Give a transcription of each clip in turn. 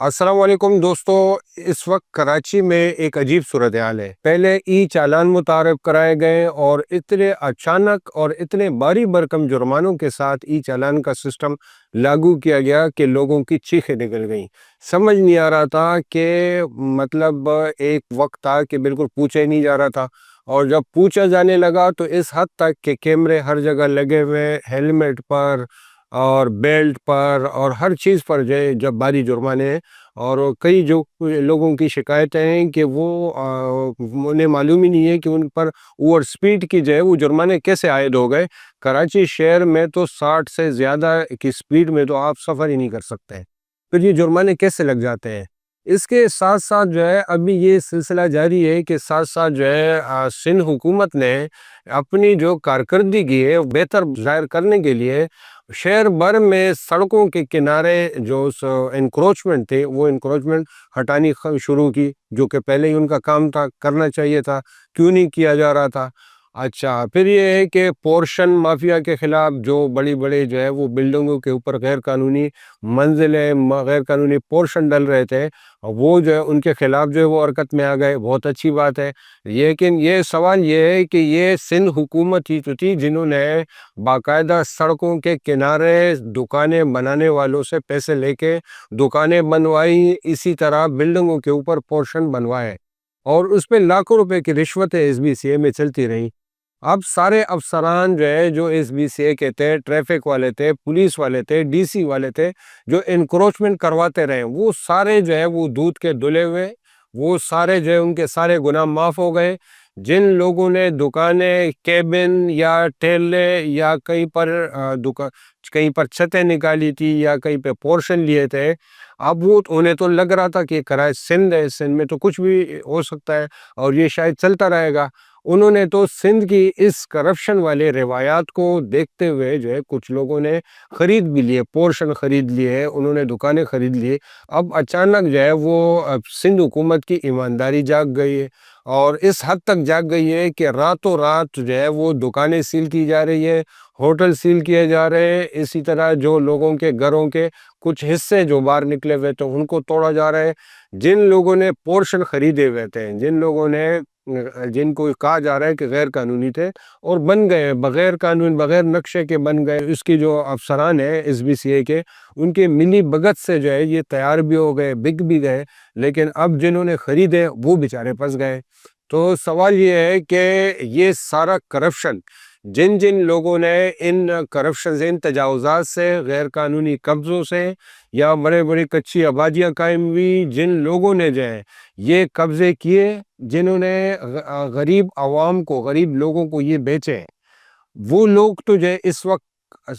السلام علیکم دوستو، اس وقت کراچی میں ایک عجیب صورتحال ہے۔ پہلے ای چالان متعارف کرائے گئے اور اتنے اچانک اور اتنے بھاری بھرکم جرمانوں کے ساتھ ای چالان کا سسٹم لاگو کیا گیا کہ لوگوں کی چیخیں نکل گئیں۔ سمجھ نہیں آ رہا تھا کہ ایک وقت تھا کہ بالکل پوچھا ہی نہیں جا رہا تھا، اور جب پوچھا جانے لگا تو اس حد تک کہ کیمرے ہر جگہ لگے ہوئے، ہیلمٹ پر اور بیلٹ پر اور ہر چیز پر جب بھاری جرمانے ہیں۔ اور کئی جو لوگوں کی شکایتیں ہیں کہ انہیں معلوم ہی نہیں ہے کہ ان پر اوور سپیڈ کی وہ جرمانے کیسے عائد ہو گئے۔ کراچی شہر میں تو 60 سے زیادہ کی سپیڈ میں تو آپ سفر ہی نہیں کر سکتے، پھر یہ جرمانے کیسے لگ جاتے ہیں؟ اس کے ساتھ ساتھ ابھی یہ سلسلہ جاری ہے کہ ساتھ ساتھ سندھ حکومت نے اپنی جو کارکردگی ہے بہتر ظاہر کرنے کے لیے شہر بھر میں سڑکوں کے کنارے جو انکروچمنٹ تھے وہ انکروچمنٹ ہٹانی شروع کی، جو کہ پہلے ہی ان کا کام تھا، کرنا چاہیے تھا، کیوں نہیں کیا جا رہا تھا۔ اچھا، پھر یہ ہے کہ پورشن مافیا کے خلاف جو بڑی بڑے وہ بلڈنگوں کے اوپر غیر قانونی منزلیں، غیر قانونی پورشن ڈل رہے تھے، وہ ان کے خلاف وہ حرکت میں آ گئے، بہت اچھی بات ہے۔ لیکن یہ سوال یہ ہے کہ یہ سندھ حکومت ہی تو تھی جنہوں نے باقاعدہ سڑکوں کے کنارے دکانیں بنانے والوں سے پیسے لے کے دکانیں بنوائی، اسی طرح بلڈنگوں کے اوپر پورشن بنوائے، اور اس پہ لاکھوں روپے کی رشوتیں ایس بی سی اے میں چلتی رہیں۔ اب سارے افسران جو ایس بی سی اے کے تھے، ٹریفک والے تھے، پولیس والے تھے، ڈی سی والے تھے، جو انکروچمنٹ کرواتے رہے، وہ سارے وہ دودھ کے دھلے ہوئے، وہ سارے ان کے سارے گناہ معاف ہو گئے۔ جن لوگوں نے دکانیں، کیبن یا ٹھیلے یا کہیں پر چھتیں نکالی تھی یا کہیں پہ پورشن لیے تھے، اب انہیں تو لگ رہا تھا کہ کراچی سندھ ہے، سندھ میں تو کچھ بھی ہو سکتا ہے اور یہ شاید چلتا رہے گا۔ انہوں نے تو سندھ کی اس کرپشن والے روایات کو دیکھتے ہوئے کچھ لوگوں نے خرید بھی لیے، پورشن خرید لیے، انہوں نے دکانیں خرید لیے۔ اب اچانک سندھ حکومت کی ایمانداری جاگ گئی ہے، اور اس حد تک جاگ گئی ہے کہ راتوں رات وہ دکانیں سیل کی جا رہی ہے، ہوٹل سیل کیے جا رہے ہیں، اسی طرح جو لوگوں کے گھروں کے کچھ حصے جو باہر نکلے ہوئے تھے ان کو توڑا جا رہا ہے۔ جن لوگوں نے پورشن خریدے ہوئے تھے، جن کو کہا جا رہا ہے کہ غیر قانونی تھے اور بن گئے بغیر قانون، بغیر نقشے کے بن گئے، اس کی جو افسران ہیں ایس بی سی اے کے، ان کے ملی بھگت سے یہ تیار بھی ہو گئے، بک بھی گئے، لیکن اب جنہوں نے خریدے وہ بیچارے پھنس گئے۔ تو سوال یہ ہے کہ یہ سارا کرپشن جن لوگوں نے ان کرپشن ان تجاوزات سے، غیر قانونی قبضوں سے یا بڑے بڑی کچی آبادیاں قائم ہوئی، جن لوگوں نے یہ قبضے کیے، جنہوں نے غریب عوام کو، غریب لوگوں کو یہ بیچے، وہ لوگ تو اس وقت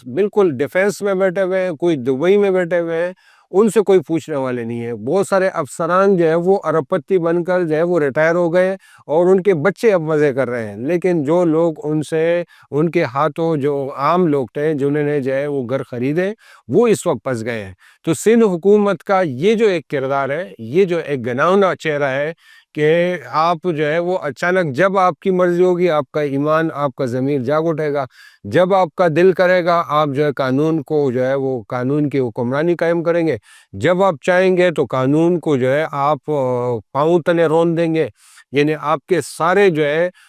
بالکل ڈیفینس میں بیٹھے ہوئے ہیں، کوئی دبئی میں بیٹھے ہوئے ہیں، ان سے کوئی پوچھنے والے نہیں ہے۔ بہت سارے افسران وہ ارب پتی بن کر وہ ریٹائر ہو گئے اور ان کے بچے اب مزے کر رہے ہیں، لیکن جو لوگ ان کے ہاتھوں جو عام لوگ تھے جنہوں نے وہ گھر خریدے، وہ اس وقت پھنس گئے ہیں۔ تو سندھ حکومت کا یہ جو ایک کردار ہے، یہ جو ایک گناؤنا چہرہ ہے کہ آپ وہ اچانک جب آپ کی مرضی ہوگی، آپ کا ایمان، آپ کا ضمیر جاگ اٹھے گا، جب آپ کا دل کرے گا آپ قانون کو وہ قانون کی حکمرانی قائم کریں گے، جب آپ چاہیں گے تو قانون کو آپ پاؤں تلے رون دیں گے۔ یعنی آپ کے سارے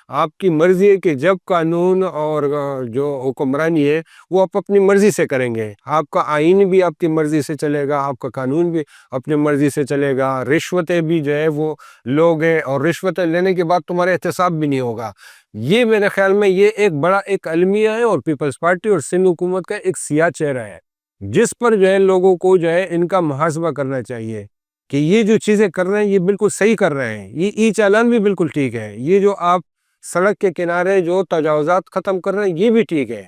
آپ کی مرضی ہے کہ جب قانون اور جو حکمرانی ہے وہ آپ اپنی مرضی سے کریں گے، آپ کا آئین بھی آپ کی مرضی سے چلے گا، آپ کا قانون بھی اپنی مرضی سے چلے گا، رشوتیں بھی وہ لوگ ہیں، اور رشوتیں لینے کے بعد تمہارے احتساب بھی نہیں ہوگا۔ یہ میرے خیال میں یہ ایک بڑا ایک المیہ ہے، اور پیپلز پارٹی اور سندھ حکومت کا ایک سیاہ چہرہ ہے، جس پر لوگوں کو ان کا محاسبہ کرنا چاہیے کہ یہ جو چیزیں کر رہے ہیں یہ بالکل صحیح کر رہے ہیں۔ یہ ای چالان بھی بالکل ٹھیک ہے، یہ جو آپ سڑک کے کنارے جو تجاوزات ختم کر رہے ہیں یہ بھی ٹھیک ہے،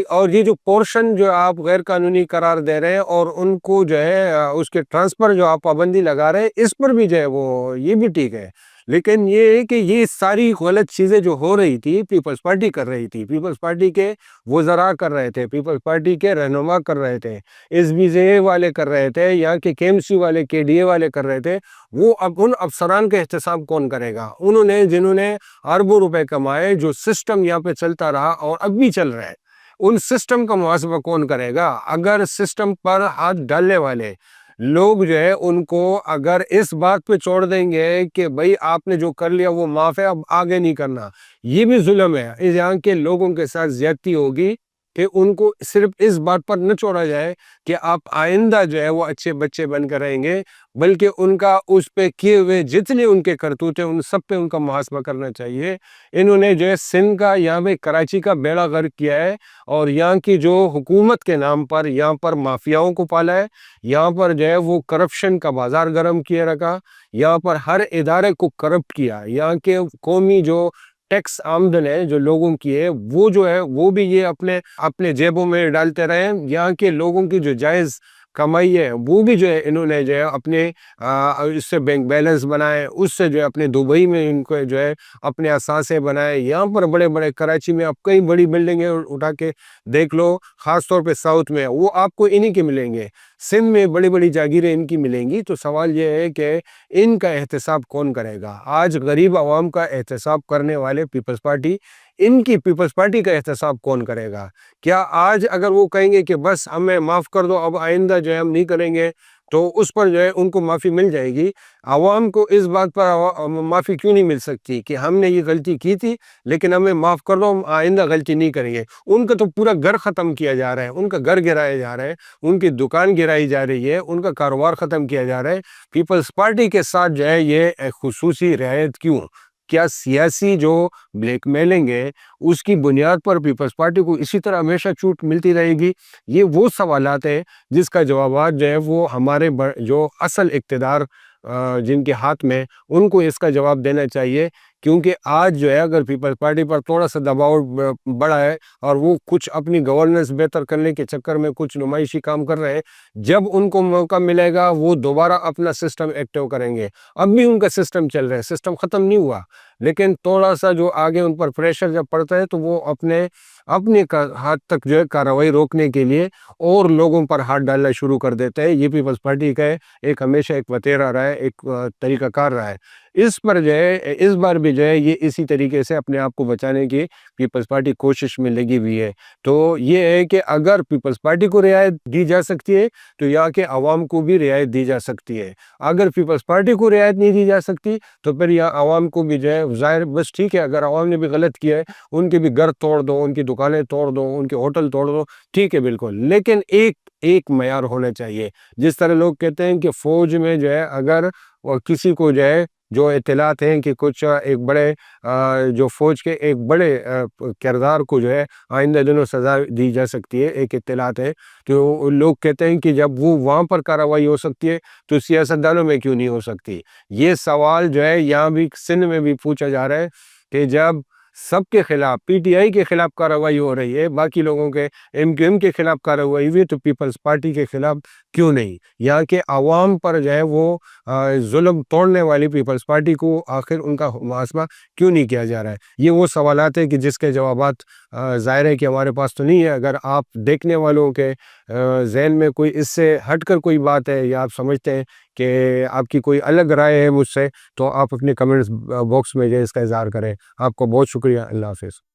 اور یہ جو پورشن آپ غیر قانونی قرار دے رہے ہیں اور ان کو اس کے ٹرانسفر جو آپ پابندی لگا رہے ہیں، اس پر بھی یہ بھی ٹھیک ہے۔ لیکن یہ ہے کہ یہ ساری غلط چیزیں جو ہو رہی تھی پیپلز پارٹی کر رہی تھی، پیپلز پارٹی کے وزراء کر رہے تھے، پیپلز پارٹی کے رہنما کر رہے تھے، ایس بی سی اے والے کر رہے تھے، یہاں کے کے ایم سی والے، کے ڈی اے والے کر رہے تھے۔ وہ اب ان افسران کا احتساب کون کرے گا؟ جنہوں نے اربوں روپے کمائے، جو سسٹم یہاں پہ چلتا رہا اور اب بھی چل رہا ہے، ان سسٹم کا محاسبہ کون کرے گا؟ اگر سسٹم پر ہاتھ ڈالنے والے لوگ جو ہے ان کو اگر اس بات پہ چھوڑ دیں گے کہ بھائی آپ نے جو کر لیا وہ معاف ہے، اب آگے نہیں کرنا، یہ بھی ظلم ہے، اس یہاں کے لوگوں کے ساتھ زیادتی ہوگی کہ ان کو صرف اس بات پر نہ چھوڑا جائے کہ آپ آئندہ جو ہے وہ اچھے بچے بن کر رہیں گے، بلکہ ان کا اس پہ کیے ہوئے جتنے ان کے کرتوت ہیں ان سب پہ ان کا محاسبہ کرنا چاہیے۔ انہوں نے جو ہے سندھ کا، یہاں پہ کراچی کا بیڑا غرق کیا ہے، اور یہاں کی جو حکومت کے نام پر یہاں پر مافیاؤں کو پالا ہے، یہاں پر جو ہے وہ کرپشن کا بازار گرم کیے رکھا، یہاں پر ہر ادارے کو کرپٹ کیا، یہاں کے قومی جو ٹیکس آمدن ہے جو لوگوں کی ہے وہ جو ہے وہ بھی یہ اپنے جیبوں میں ڈالتے رہے، یہاں کے لوگوں کی جو جائز کمائی ہے وہ بھی جو ہے انہوں نے جو ہے اپنے اس سے بینک بیلنس بنائے، اس سے جو ہے اپنے دبئی میں ان کو جو ہے اپنے اثاثے بنائے، یہاں پر بڑے بڑے کراچی میں آپ کئی بڑی بلڈنگیں اٹھا کے دیکھ لو، خاص طور پہ ساؤتھ میں وہ آپ کو انہی کے ملیں گے، سندھ میں بڑی بڑی جاگیریں ان کی ملیں گی۔ تو سوال یہ ہے کہ ان کا احتساب کون کرے گا؟ آج غریب عوام کا احتساب کرنے والے پیپلز پارٹی، ان کی پیپلز پارٹی کا احتساب کون کرے گا؟ کیا آج اگر وہ کہیں گے کہ بس ہمیں معاف کر دو، اب آئندہ جو ہے ہم نہیں کریں گے، تو اس پر جو ہے ان کو معافی مل جائے گی؟ عوام کو اس بات پر معافی کیوں نہیں مل سکتی کہ ہم نے یہ غلطی کی تھی لیکن ہمیں معاف کر دو، ہم آئندہ غلطی نہیں کریں گے؟ ان کا تو پورا گھر ختم کیا جا رہا ہے، ان کا گھر گرایا جا رہا ہے، ان کی دکان گرائی جا رہی ہے، ان کا کاروبار ختم کیا جا رہا ہے۔ پیپلز پارٹی کے ساتھ جو ہے یہ خصوصی رعایت کیوں؟ کیا سیاسی جو بلیک میلنگ ہے اس کی بنیاد پر پیپلز پارٹی کو اسی طرح ہمیشہ چھوٹ ملتی رہے گی؟ یہ وہ سوالات ہیں جس کا جوابات جو ہے وہ ہمارے جو اصل اقتدار جن کے ہاتھ میں، ان کو اس کا جواب دینا چاہیے، کیونکہ آج جو ہے اگر پیپلز پارٹی پر تھوڑا سا دباؤ بڑھا ہے اور وہ کچھ اپنی گورننس بہتر کرنے کے چکر میں کچھ نمائشی کام کر رہے ہیں، جب ان کو موقع ملے گا وہ دوبارہ اپنا سسٹم ایکٹیو کریں گے۔ اب بھی ان کا سسٹم چل رہا ہے، سسٹم ختم نہیں ہوا، لیکن تھوڑا سا جو آگے ان پر پریشر جب پڑتا ہے تو وہ اپنے حد تک جو ہے کارروائی روکنے کے لیے اور لوگوں پر ہاتھ ڈالنا شروع کر دیتے ہیں۔ یہ پیپلز پارٹی کا ایک ہمیشہ ایک وتیرہ رہا ہے، ایک طریقہ کار رہا ہے۔ اس پر جو ہے اس بار بھی جو ہے یہ اسی طریقے سے اپنے آپ کو بچانے کی پیپلز پارٹی کوشش میں لگی ہوئی ہے۔ تو یہ ہے کہ اگر پیپلز پارٹی کو رعایت دی جا سکتی ہے تو یہاں کے عوام کو بھی رعایت دی جا سکتی ہے۔ اگر پیپلز پارٹی کو رعایت نہیں دی جا سکتی تو پھر یہاں عوام کو بھی جو ہے ظاہر بس ٹھیک ہے، اگر عوام نے بھی غلط کیا ہے ان کے بھی گھر توڑ دو، ان کی دکانیں توڑ دو، ان کے ہوٹل توڑ دو، ٹھیک ہے بالکل، لیکن ایک معیار ہونا چاہیے۔ جس طرح لوگ کہتے ہیں کہ فوج میں جو ہے اگر کسی کو جو ہے جو اطلاعات ہیں کہ کچھ ایک بڑے جو فوج کے ایک بڑے کردار کو جو ہے آئندہ دنوں سزا دی جا سکتی ہے، ایک اطلاعات ہے، تو لوگ کہتے ہیں کہ جب وہ وہاں پر کارروائی ہو سکتی ہے تو سیاستدانوں میں کیوں نہیں ہو سکتی؟ یہ سوال جو ہے یہاں بھی سندھ میں بھی پوچھا جا رہا ہے کہ جب سب کے خلاف، پی ٹی آئی کے خلاف کارروائی ہو رہی ہے، باقی لوگوں کے ایم کیو ایم کے خلاف کارروائی ہوئی ہے، تو پیپلز پارٹی کے خلاف کیوں نہیں؟ یہاں کے عوام پر جو ہے وہ ظلم توڑنے والی پیپلز پارٹی کو آخر ان کا محاسبہ کیوں نہیں کیا جا رہا ہے؟ یہ وہ سوالات ہیں کہ جس کے جوابات ظاہر ہے کہ ہمارے پاس تو نہیں ہے۔ اگر آپ دیکھنے والوں کے ذہن میں کوئی اس سے ہٹ کر کوئی بات ہے یا آپ سمجھتے ہیں کہ آپ کی کوئی الگ رائے ہے مجھ سے، تو آپ اپنے کمنٹس باکس میں جو ہے اس کا اظہار کریں۔ آپ کو بہت شکریہ۔ اللہ حافظ۔